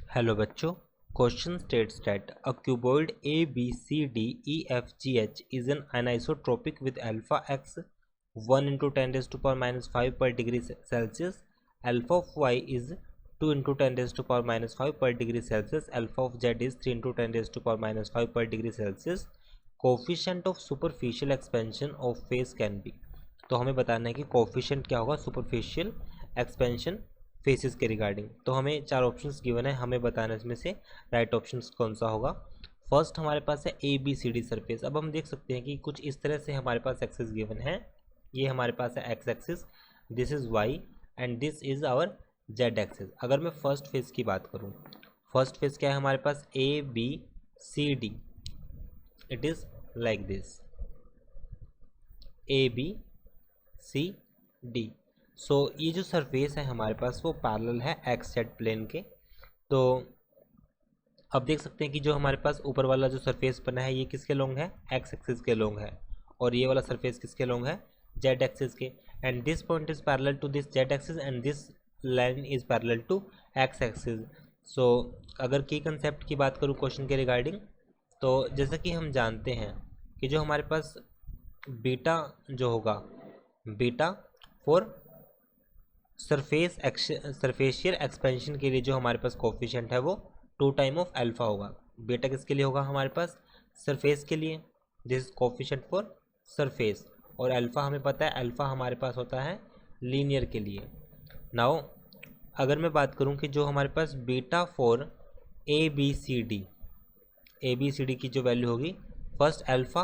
Hello बच्चों, question states that a cuboid A B C D E F G H is an anisotropic with alpha x 1 into 10 raised to power minus 5 per degree Celsius, alpha of y is 2 into 10 raised to power minus 5 per degree Celsius, alpha of z is 3 into 10 raised to power minus 5 per degree Celsius. Coefficient of superficial expansion of face can be. तो हमें बताना है कि coefficient क्या होगा superficial expansion faces के regarding. तो हमें चार ऑप्शंस गिवन है, हमें बताना है इसमें से राइट ऑप्शंस कौन सा होगा। फर्स्ट हमारे पास है A B C D surface. अब हम देख सकते हैं कि कुछ इस तरह से हमारे पास एक्सिस गिवन है। ये हमारे पास है X axis, this is Y and this is our Z axis. अगर मैं फर्स्ट फेज की बात करूँ, फर्स्ट फेज क्या है हमारे पास A B C D, it is like this A B C D. So ये जो सरफेस है हमारे पास वो पैरेलल है एक्स जेड प्लेन के। तो अब देख सकते हैं कि जो हमारे पास ऊपर वाला जो सरफेस बना है ये किसके लॉन्ग है, एक्स एक्सिस के लॉन्ग है, और ये वाला सरफेस किसके लॉन्ग है, जेड एक्सिस के। And this point is parallel to this Z axis and this line is parallel to X axis. So अगर की कंसेप्ट की बात करूँ क्वेश्चन के रिगार्डिंग, तो जैसा कि हम जानते हैं कि जो हमारे पास बीटा जो होगा, बीटा फॉर सरफेशियल एक्सपेंशन के लिए जो हमारे पास कोफिशिएंट है वो 2 टाइम ऑफ अल्फा होगा। बीटा किसके लिए होगा हमारे पास, सरफेस के लिए, this is coefficient for surface. और अल्फा हमें पता है, अल्फा हमारे पास होता है लीनियर के लिए। नाउ अगर मैं बात करूं कि जो हमारे पास beta for A B C D की जो वैल्यू होगी, first alpha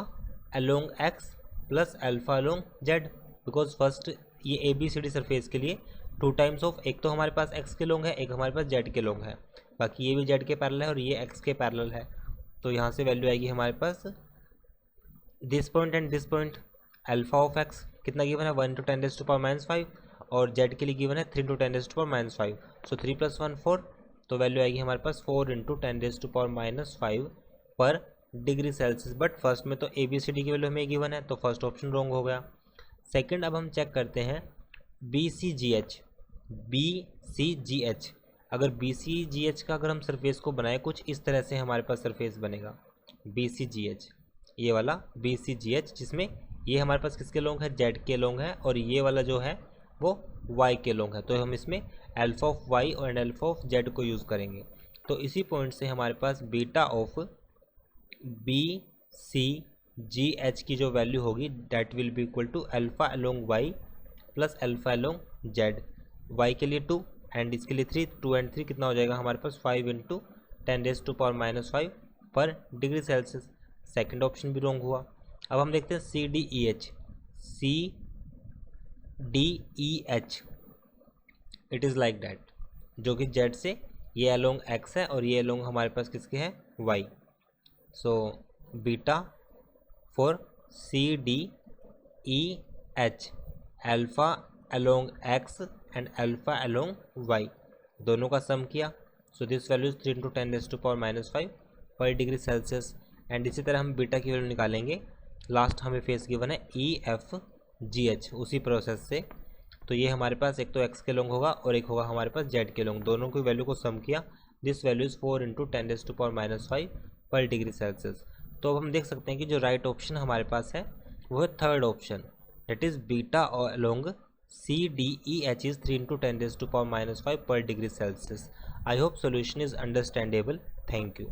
along X plus alpha along Z, because first ये A B C D surface के लिए 2 टाइम्स ऑफ, एक तो हमारे पास एक्स के लॉन्ग है, एक हमारे पास जेड के लॉन्ग है, बाकी ये भी जेड के पैरेलल है और ये एक्स के पैरेलल है। तो यहाँ से वैल्यू आएगी हमारे पास this point and this point. Alpha of X कितना गिवन है 1 into 10 raised to power minus 5, और जेड के लिए गिवन है 3 into 10 raised to power minus 5। सो 3 + 1 4, तो वैल्यू आएगी हमारे पास 4 into 10 raised to power minus 5 पर डिग्री सेल्सियस। बट फर्स्ट में तो ए बी सी डी की वैल्यू हमें गिवन है, तो फर्स्ट ऑप्शन रॉन्ग हो गया। सेकेंड अब हम चेक करते हैं बी सी जी एच। अगर बी सी जी एच का अगर हम सरफेस को बनाए कुछ इस तरह से हमारे पास सरफेस बनेगा बी सी जी एच, ये वाला बी सी जी एच, जिसमें ये हमारे पास किसके लॉन्ग है, जेड के लॉन्ग है, और ये वाला जो है वो वाई के लॉन्ग है। तो हम इसमें अल्फा ऑफ वाई और अल्फा ऑफ जेड को यूज़ करेंगे। तो इसी पॉइंट से हमारे पास beta of B C G H की जो वैल्यू होगी that will be equal to alpha along Y plus alpha along Z. Y के लिए 2 एंड इसके लिए 3, 2 and 3 कितना हो जाएगा हमारे पास 5 into 10 raised to power minus 5 पर डिग्री सेल्सियस। सेकंड ऑप्शन भी रॉन्ग हुआ। अब हम देखते हैं C D E H, it is like that, जो कि जेड से ये अलोंग एक्स है और ये अलोंग हमारे पास किसके है, Y. So beta for C D E H, alpha along X and alpha along Y, दोनों का सम किया। So this value is 3 into 10 raised to power minus 5 पर डिग्री सेल्सियस। एंड इसी तरह हम बीटा की वैल्यू निकालेंगे। लास्ट हमें फेस गिवन है ई एफ जी एच, उसी प्रोसेस से। तो ये हमारे पास एक तो एक्स के लॉन्ग होगा और एक होगा हमारे पास जेड के लॉन्ग, दोनों की वैल्यू को सम किया। This value is 4 into 10 raised to power minus 5 पर डिग्री सेल्सियस। तो अब हम देख सकते हैं कि जो राइट ऑप्शन हमारे पास है वो है third option, that is beta along C D E H is 3 into 10 raised to power minus 5 per degree Celsius. I hope solution is understandable. Thank you.